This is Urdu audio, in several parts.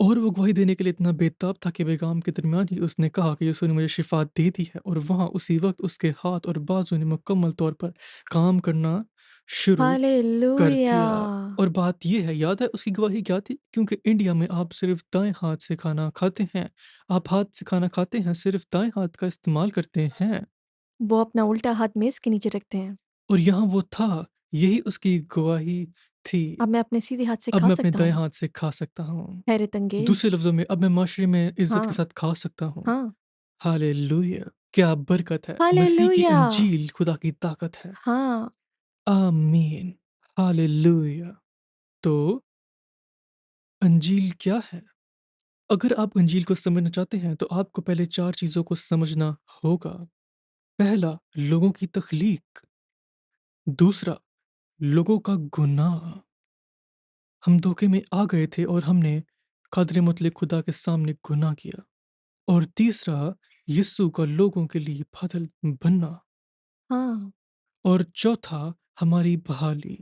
اور وہ گواہی دینے کے لیے اتنا بےتاب تھا کہ بیگام کے درمیان ہی اس نے کہا کہ یسوع نے مجھے شفا دے دی ہے، اور وہاں اسی وقت اس کے ہاتھ اور بازو نے مکمل طور پر کام کرنا شروع کر ہاللویا! دیا۔ اور بات یہ ہے، یاد ہے اس کی گواہی کیا تھی؟ کیونکہ انڈیا میں آپ صرف دائیں ہاتھ سے کھانا کھاتے ہیں، آپ ہاتھ سے کھانا کھاتے ہیں، صرف دائیں ہاتھ کا استعمال کرتے ہیں، وہ اپنا الٹا ہاتھ میز کے نیچے رکھتے ہیں۔ اور یہاں وہ تھا، یہی اس کی گواہی تھی۔ اب میں اپنے سیدھے ہاتھ سے اب کھا میں اپنے سکتا دائیں ہوں۔ ہاتھ سے کھا سکتا ہوں۔ حیرت انگیز! دوسرے لفظوں میں اب میں معاشرے میں عزت کے ہاں، ساتھ کھا سکتا ہوں۔ ہاں۔ ہاللویا! کیا برکت ہے! مسیح کی ہاللویا! انجیل خدا کی طاقت ہے۔ ہاں، آمین۔ ہاللویا! تو انجیل کیا ہے؟ اگر آپ انجیل کو سمجھنا چاہتے ہیں تو آپ کو پہلے 4 چیزوں کو سمجھنا ہوگا۔ پہلا، لوگوں کی تخلیق۔ دوسرا، لوگوں کا گناہ۔ ہم دھوکے میں آ گئے تھے اور ہم نے قادر مطلق خدا کے سامنے گناہ کیا۔ اور تیسرا، یسوع کا لوگوں کے لیے بدل بننا۔ ہاں، اور چوتھا، ہماری بحالی،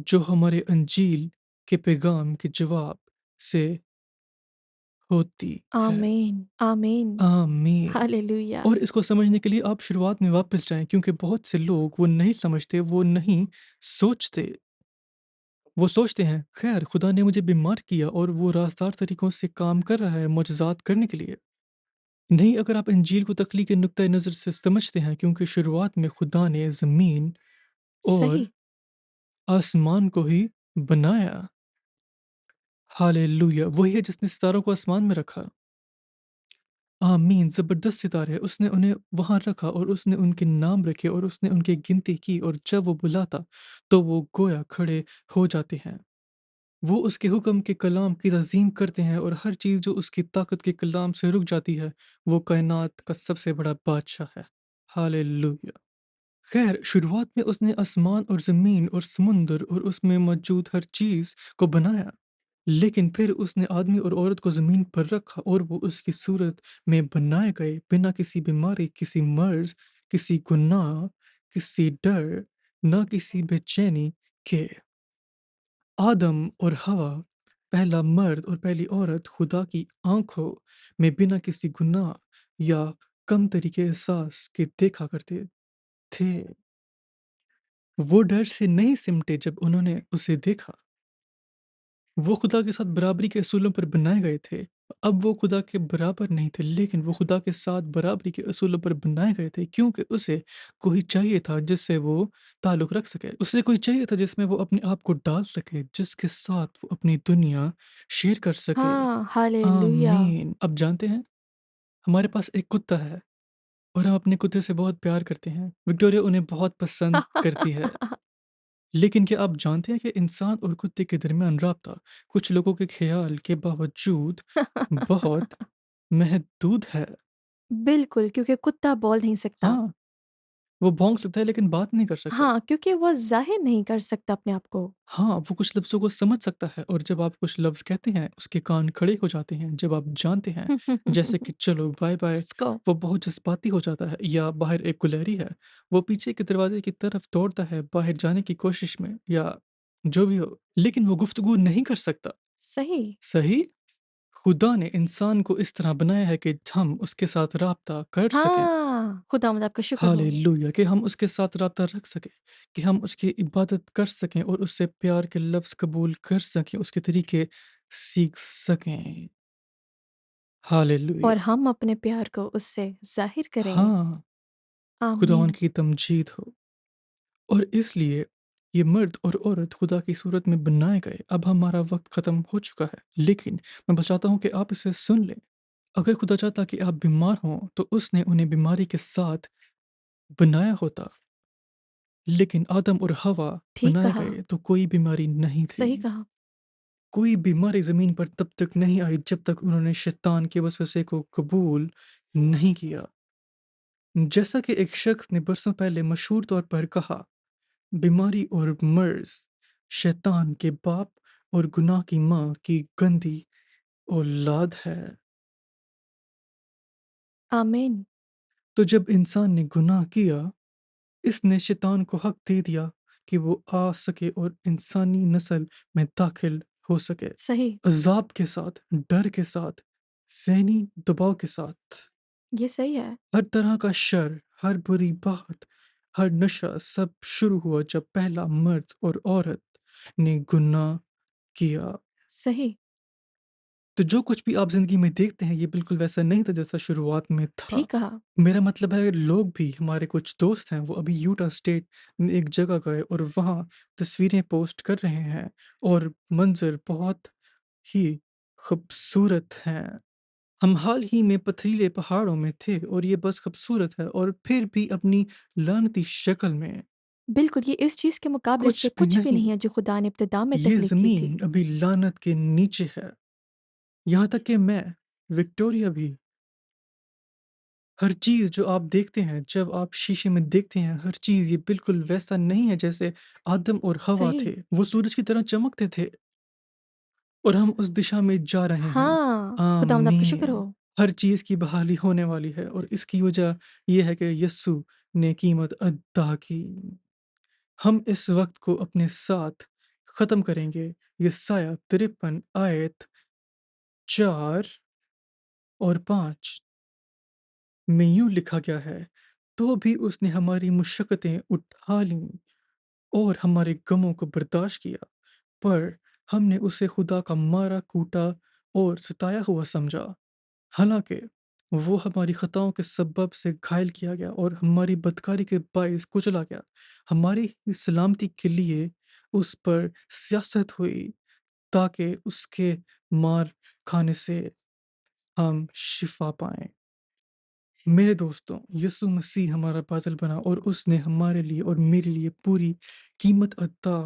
جو ہمارے انجیل کے پیغام کے جواب سے ہوتی ہے۔ آمین، آمین، آمین۔ ہاللویا! اور اس کو سمجھنے کے لیے آپ شروعات میں واپس جائیں، کیونکہ بہت سے لوگ وہ نہیں سمجھتے، وہ نہیں سوچتے۔ وہ سوچتے ہیں خیر خدا نے مجھے بیمار کیا اور وہ رازدار طریقوں سے کام کر رہا ہے معجزات کرنے کے لیے۔ نہیں، اگر آپ انجیل کو تخلیق کے نقطۂ نظر سے سمجھتے ہیں، کیونکہ شروعات میں خدا نے زمین اور صحیح، آسمان کو ہی بنایا۔ ہاللویا! وہی ہے جس نے ستاروں کو آسمان میں رکھا۔ آمین۔ زبردست ستارے، اس نے انہیں وہاں رکھا اور اس نے ان کے نام رکھے اور اس نے ان کی گنتی کی، اور جب وہ بلاتا تو وہ گویا کھڑے ہو جاتے ہیں۔ وہ اس کے حکم کے کلام کی تعظیم کرتے ہیں، اور ہر چیز جو اس کی طاقت کے کلام سے رک جاتی ہے وہ کائنات کا سب سے بڑا بادشاہ ہے۔ ہاللویا! خیر شروعات میں اس نے آسمان اور زمین اور سمندر اور اس میں موجود ہر چیز کو بنایا، لیکن پھر اس نے آدمی اور عورت کو زمین پر رکھا اور وہ اس کی صورت میں بنائے گئے، بنا کسی بیماری، کسی مرض، کسی گناہ، کسی ڈر، نہ کسی بے چینی کے۔ آدم اور حوا، پہلا مرد اور پہلی عورت، خدا کی آنکھوں میں بنا کسی گناہ یا کم طریقے احساس کے دیکھا کرتے تھے۔ وہ ڈر سے نہیں سمٹے جب انہوں نے اسے دیکھا۔ وہ خدا کے ساتھ برابری کے اصولوں پر بنائے گئے تھے۔ اب وہ خدا کے برابر نہیں تھے، لیکن وہ خدا کے ساتھ برابری کے اصولوں پر بنائے گئے تھے، کیونکہ اسے کوئی چاہیے تھا جس سے وہ تعلق رکھ سکے۔ اسے کوئی چاہیے تھا جس میں وہ اپنے آپ کو ڈال سکے، جس کے ساتھ وہ اپنی دنیا شیئر کر سکے۔ ہاں، ہاللویا! آمین۔ اب جانتے ہیں، ہمارے پاس ایک کتا ہے اور ہم اپنے کتے سے بہت پیار کرتے ہیں۔ وکٹوریا انہیں بہت پسند کرتی ہے۔ لیکن کیا آپ جانتے ہیں کہ انسان اور کتے کے درمیان رابطہ کچھ لوگوں کے خیال کے باوجود بہت محدود ہے؟ بالکل، کیونکہ کتا بول نہیں سکتا۔ ہاں، وہ بھونک سکتا ہے لیکن بات نہیں کر سکتا۔ ہاں، کیونکہ وہ ظاہر نہیں کر سکتا اپنے آپ کو۔ ہاں، وہ کچھ لفظوں کو سمجھ سکتا ہے، اور جب آپ کچھ لفظ کہتے ہیں اس کے کان کھڑے ہو جاتے ہیں جب آپ جانتے ہیں، جیسے کہ چلو بائے بائے۔ Let's go. وہ بہت جذباتی ہو جاتا ہے، یا باہر ایک گلہری ہے، وہ پیچھے کے دروازے کی طرف دوڑتا ہے باہر جانے کی کوشش میں، یا جو بھی ہو، لیکن وہ گفتگو نہیں کر سکتا۔ صحیح۔ صحیح؟ خدا نے انسان کو اس طرح بنایا ہے کہ ہم اس کے ساتھ رابطہ کر سکیں۔ ہاں، خداوند آپ کا شکر ہو۔ ہاللویا! کہ ہم اس کے ساتھ رابطہ رکھ سکیں، کہ ہم اس کی عبادت کر سکیں اور اس سے پیار کے لفظ قبول کر سکیں، اس کے طریقے سیکھ سکیں۔ اور ہاللویا! ہم اپنے پیار کو اس سے ظاہر کریں۔ ہاں، خداوند آمین۔ کی تمجید ہو۔ اور اس لیے یہ مرد اور عورت خدا کی صورت میں بنائے گئے۔ اب ہمارا وقت ختم ہو چکا ہے، لیکن میں بچاتا ہوں کہ آپ اسے سن لیں۔ اگر خدا چاہتا کہ آپ بیمار ہوں تو اس نے انہیں بیماری کے ساتھ بنایا ہوتا، لیکن آدم اور حوا ٹھیک بنائے کہا، گئے تو کوئی بیماری نہیں تھی۔ صحیح کہا۔ کوئی بیماری زمین پر تب تک نہیں آئی جب تک انہوں نے شیطان کے وسوسے کو قبول نہیں کیا۔ جیسا کہ ایک شخص نے برسوں پہلے مشہور طور پر کہا، بیماری اور مرض شیطان کے باپ اور گناہ کی ماں کی گندی اولاد ہے۔ آمین۔ تو جب انسان نے گناہ کیا، اس نے شیطان کو حق دے دیا کہ وہ آ سکے اور انسانی نسل میں داخل ہو سکے، صحیح، عذاب کے ساتھ، ڈر کے ساتھ، ذہنی دباؤ کے ساتھ، یہ صحیح ہے، ہر طرح کا شر، ہر بری بات، ہر نشہ سب شروع ہوا جب پہلا مرد اور عورت نے گناہ کیا۔ صحیح، تو جو کچھ بھی آپ زندگی میں دیکھتے ہیں یہ بالکل ویسا نہیں تھا جیسا شروعات میں تھا۔ ٹھیک کہا، میرا مطلب ہے لوگ بھی، ہمارے کچھ دوست ہیں وہ ابھی یوٹا اسٹیٹ میں ایک جگہ گئے اور وہاں تصویریں پوسٹ کر رہے ہیں اور منظر بہت ہی خوبصورت ہیں۔ ہم حال ہی میں پتھریلے پہاڑوں میں تھے اور یہ بس خوبصورت ہے اور پھر بھی اپنی لعنتی شکل میں بالکل یہ اس چیز کے مقابلے سے کچھ بھی کچھ بھی نہیں نہیں۔ ہے جو خدا نے ابتدا میں یہ تخلیق کی تھی۔ زمین ابھی لعنت کے نیچے ہے، یہاں تک کہ میں، وکٹوریا بھی۔ ہر چیز جو آپ دیکھتے ہیں، جب آپ شیشے میں دیکھتے ہیں، ہر چیز یہ بالکل ویسا نہیں ہے جیسے آدم اور حوا صحیح، تھے۔ وہ سورج کی طرح چمکتے تھے اور ہم اس دشا میں جا رہے ہیں۔ ہاں، خداوند آپ کا شکر آمین۔ ہو۔ ہر چیز کی بحالی ہونے والی ہے اور اس کی وجہ یہ ہے کہ یسوع نے قیمت ادا کی۔ ہم اس وقت کو اپنے ساتھ ختم کریں گے۔ یسایہ 53 آیت 4 اور 5 میں یوں لکھا گیا ہے، تو بھی اس نے ہماری مشقتیں اٹھا لیں اور ہمارے غموں کو برداشت کیا، پر ہم نے اسے خدا کا مارا کوٹا اور ستایا ہوا سمجھا، حالانکہ وہ ہماری خطاؤں کے سبب سے گھائل کیا گیا اور ہماری بدکاری کے باعث کچلا گیا۔ ہماری ہی سلامتی کے لیے اس پر سیاست ہوئی تاکہ اس کے مار کھانے سے ہم شفا پائیں۔ میرے دوستوں، یسوع مسیح ہمارا بادل بنا اور اس نے ہمارے لیے اور میرے لیے پوری قیمت ادا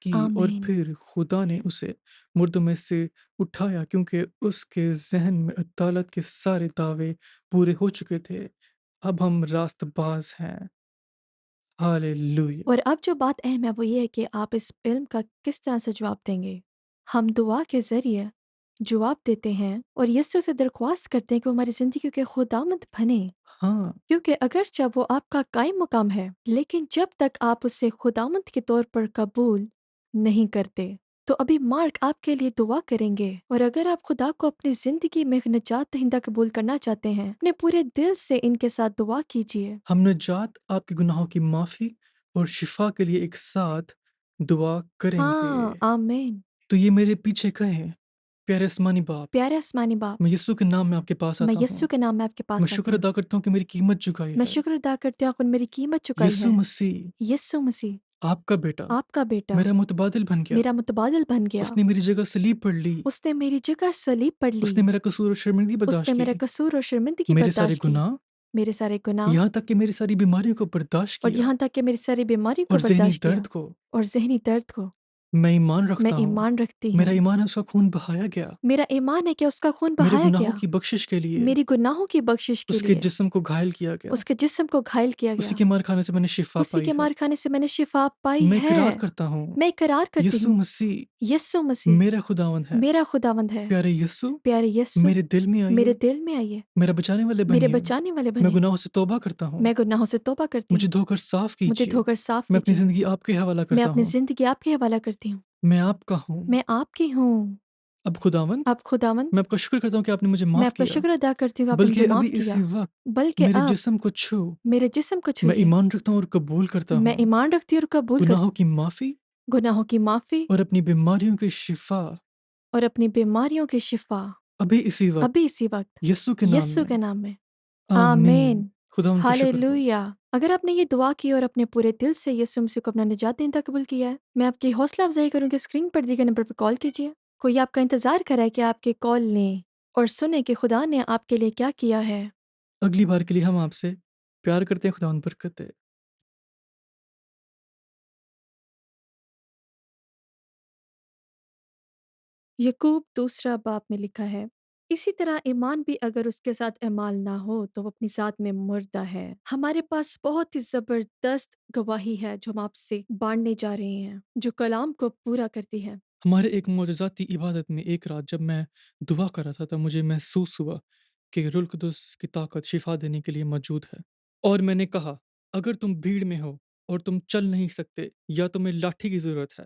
کی، اور آمین، پھر خدا نے اسے مردوں میں سے اٹھایا کیونکہ اس کے ذہن میں عدالت کے سارے دعوے پورے ہو چکے تھے۔ اب ہم راست باز ہیں۔ ہالے اور اب جو بات اہم ہے وہ یہ ہے کہ آپ اس علم کا کس طرح سے جواب دیں گے۔ ہم دعا کے ذریعے جواب دیتے ہیں اور یسوع سے درخواست کرتے ہیں کہ وہ ہماری زندگی کے خداوند بنے، ہاں، کیونکہ اگرچہ وہ آپ کا قائم مقام ہے لیکن جب تک آپ اسے خداوند کے طور پر قبول نہیں کرتے تو ابھی مارک آپ کے لیے دعا کریں گے۔ اور اگر آپ خدا کو اپنی زندگی میں نجات دہندہ قبول کرنا چاہتے ہیں اپنے پورے دل سے ان کے ساتھ دعا کیجیے۔ ہم نجات، آپ کے گناہوں کی معافی اور شفا کے لیے ایک ساتھ دعا کریں گے۔ ہاں، آمین۔ تو یہ میرے پیچھے کہیں، پیارے آسمانی باپ، پیارے آسمانی باپ، میں یسوع کے نام میں آپ کے پاس میں آتا ہوں۔ یسوع کے نام میں آپ کے میں پاس آتی شکر ہوں۔ ادا کرتا ہوں کہ میری قیمت چکائی میں ہے۔ شکر ادا کرتی ہوں آپ نے میری قیمت چکائی یسوع ہے۔ مسیح یسوع مسیح آپ کا بیٹا آپ کا بیٹا میرا متبادل بن گیا، میرا متبادل بن گیا۔ اس نے میری جگہ سلیب پڑھ لی، اس نے میری جگہ صلیب پڑھ لی۔ اس نے میرا قصور اور شرمندگی اس نے برداشت کی، میرا قصور اور شرمندگی میرے سارے برداشت کی، گناہ، میرے سارے گناہ یہاں تک کہ میری ساری بیماریوں کو برداشت اور کیا، یہاں تک کہ میری ساری بیماری کو اور ذہنی برداشت کیا درد کو اور ذہنی درد کو۔ میں ایمان میں رکھتا ہوں، ایمان رکھتی میرا ہوں، ایمان ہے اس کا خون بہایا گیا میرا ایمان ہے کہ اس کا خون میرے بہایا گناہوں گیا کی بخشش کے لیے، میری گناہوں کی بخشش کے اس کے لیے، جسم کو گھائل کیا گیا، اس کے جسم کو گھائل کیا گیا، اسی کے مار کھانے سے میں نے شفا اسی پائی کے ہے۔ مار کھانے سے میں نے شفا پائی میں ہے۔ اقرار کرتا ہوں، میں اقرار کرتی یسوع ہوں مسیح یسوع مسیح میرا خداوند ہے۔ میرا خداوند ہے۔ پیارے یسوع، پیارے یسوع میرے دل میں آئیے، میرے دل میں آئیے، میرا بچانے والے میرے بنیے، بچانے والے میں بنے، گناہوں سے توبہ کرتا ہوں، میں گناہوں سے توبہ کرتی مجھے ہوں، دھو کر صاف مجھے کیجیے، دھو کر صاف میں اپنی کیجیے۔ زندگی آپ کے حوالہ میں کرتا اپنی ہوں، زندگی آپ کے حوالہ کرتی ہوں، میں آپ کا ہوں۔ میں آپ کی ہوں۔ اب خداوند، اب خداوند، میں آپ کا شکر کرتا ہوں کہ آپ نے مجھے میں معاف آپ کا کیا، شکر ادا کرتی ہوں کہ آپ نے مجھے بلکہ ابھی معاف کیا، اسی وقت بلکہ میرے اب جسم کو چھو، میرے جسم کو میں چھوئیے۔ ایمان رکھتا ہوں اور قبول کرتا میں ہوں ایمان رکھتی ہوں اور قبول گناہوں کرتی کی معافی ہوں گناہوں کی معافی اور اپنی بیماریوں کی شفا اور اپنی بیماریوں کی شفا ابھی اسی وقت ابھی اسی وقت یسوع کے نام یسوع میں۔ کے نام میں۔ آمین۔ آمین۔ خدا ان کا شکر ہو۔ ہالےلویا۔ اگر آپ نے یہ دعا کی اور اپنے پورے دل سے یسوع مسیح کو اپنا نجات دہندہ قبول کیا ہے، میں آپ کی حوصلہ افزائی کروں کہ اسکرین پر دیے گئے نمبر پر کال کیجیے۔ کوئی آپ کا انتظار کرا ہے کہ آپ کے کال لیں اور سنیں کہ خدا نے آپ کے لیے کیا کیا ہے۔ اگلی بار کے لیے ہم آپ سے پیار کرتے ہیں، خدا ان برکت دے۔ یعقوب دوسرا باب میں لکھا ہے، اسی طرح ایمان بھی اگر اس کے ساتھ اعمال نہ ہو تو وہ اپنی ذات میں مردہ ہے۔ ہمارے پاس بہت ہی زبردست گواہی ہے جو ہم آپ سے بانٹنے جا رہے ہیں، جو کلام کو پورا کرتی ہے۔ ہمارے ایک معجزاتی عبادت میں ایک رات جب میں دعا کر رہا تھا تو مجھے محسوس ہوا کہ روح القدس کی طاقت شفا دینے کے لیے موجود ہے، اور میں نے کہا، اگر تم بھیڑ میں ہو اور تم چل نہیں سکتے یا تمہیں لاٹھی کی ضرورت ہے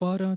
12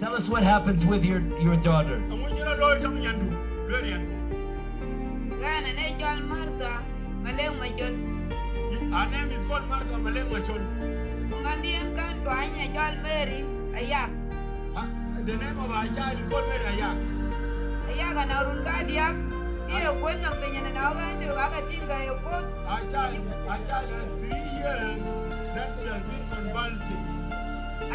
Tell us what happens with your daughter. Gana ne chol Martha, maleng machol. Her name is called Martha Maleng Machon. Mandian kan tuanya chol Mary, ayak. The name of our child is called Mary Ayak. Ayak ana urun kadiak. Iyo kwenda penye na wagande wakatinga yoko. Our child has 3 years that she has been convulsing.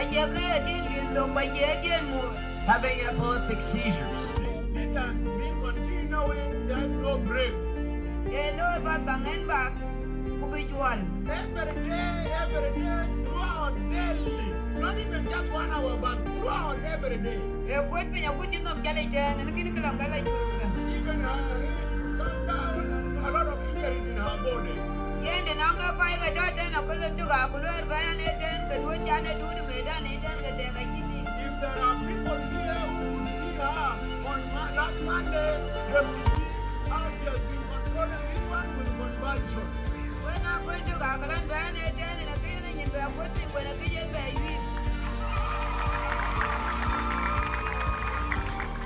Ajeke tin yundo baje tin mu. Having epileptic seizures. This has been continuing, there's no break. Elo ba bangen bak kubijual. Every day, throughout daily. Not even just 1 hour, but throughout every day. E kwet penye kutino chale tena nakini kila ngala churga. Even a lot of injuries in her body. Yende nanga koi ga dota na kulo tuga kulo bayan eten ka duwa chane dudu medan eten ka tega kiti. If there are people here who would see her on last Monday, they will see how she has been controlling this one with convulsion. Wena kwet tuga kulo bayan eten na kini nyimbe kwet kwena kiyen ba yui.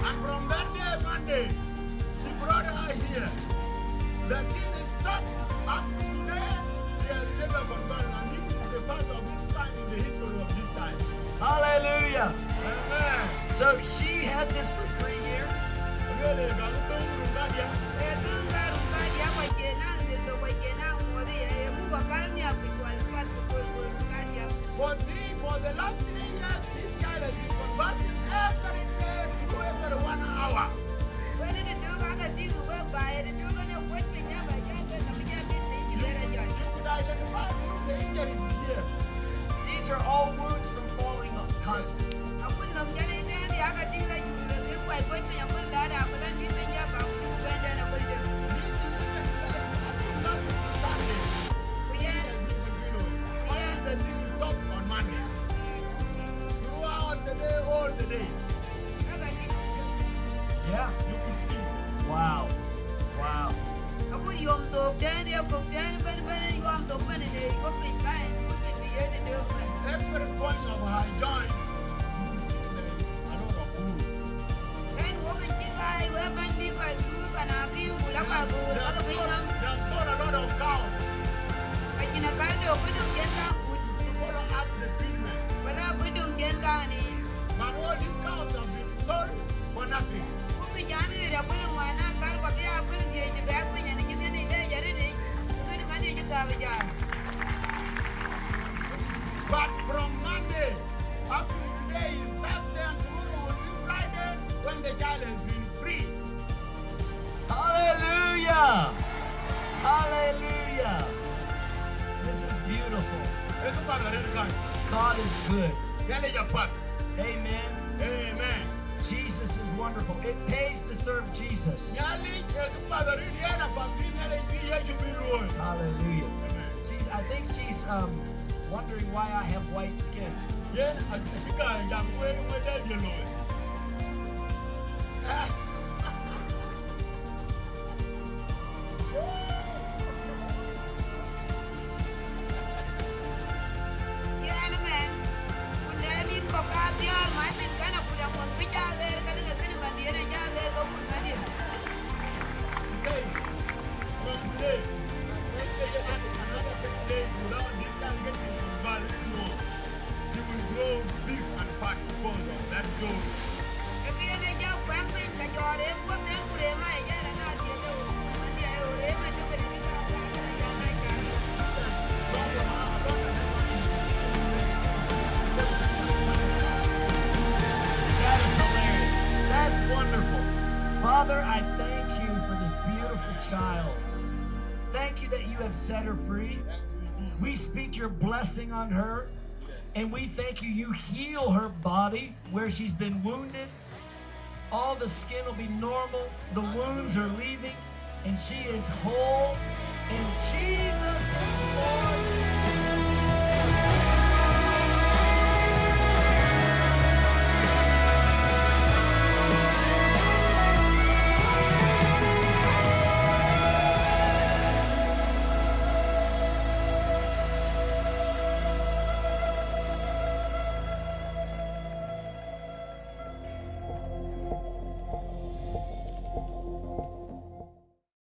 And from that day, Monday, she brought her here. The thing is not up to today, she has never convulsed. And this is the first of its time in the history of this time. Hallelujah. Amen. So she had this for 3 years. Really, God, don't do that yet. Etunga rumbaji kwa jena ndio kwa jena mwode ya Mungu kani apikwa kwa For the last 3 years, this child has been conversing every day through every 1 hour. Wene de doga ka dizu we ba de doga ne kwet pinya ba ja ka na minya bi ni You bere ja. could identify through the injuries here. see. Wow. Wow. Aku yom tok den ya kok den ben yom tok ben ne ko pin kai ko pin bi ye de dok ben. Every point of her joint, you will see there is a lot of wood. Kan wo ben ti ai we ben bi ko tu kana bi u la ka go They la have ka bin nam. sold a lot of cows Ka kina ka do ko dum ken ka ku. to follow up the treatment. Wala ko dum ken ka ni. But all these cows have been sold for nothing. Ku bi jan ni da ko dum wana kar ko bi a ko ni je ba ko ni ni ni de jare de. Ko ni ma ni ji ka ba ja. But from Monday up to today is Thursday and tomorrow will be Friday when the child has been free. Hallelujah. Hallelujah. This is beautiful. God is good. Amen. Amen. Jesus is wonderful. It pays to serve Jesus. Hallelujah. I think she's wondering why I have white skin. Ya na men. Ku ne ni ko ka diar ma tin kana ku da ko bi ja ler ka ni ka ni ba di ne ja ler ko ku ma di. Today, from today, when they get another 10 days without this child getting involved anymore, she will grow big and fat because of that goal. E ki ne ja fam pin ka jo re ko ne ku re ma ya na na di de o. Ma di ai o re ma ju ka ni ka ka ya na ka. That is hilarious. That's wonderful. Father, I thank you for this beautiful child. Thank you that you have set her free. We speak your blessing on her. And we thank you, you heal her body where she's been wounded. All the skin will be normal. The wounds are leaving. And she is whole. And Jesus is Lord.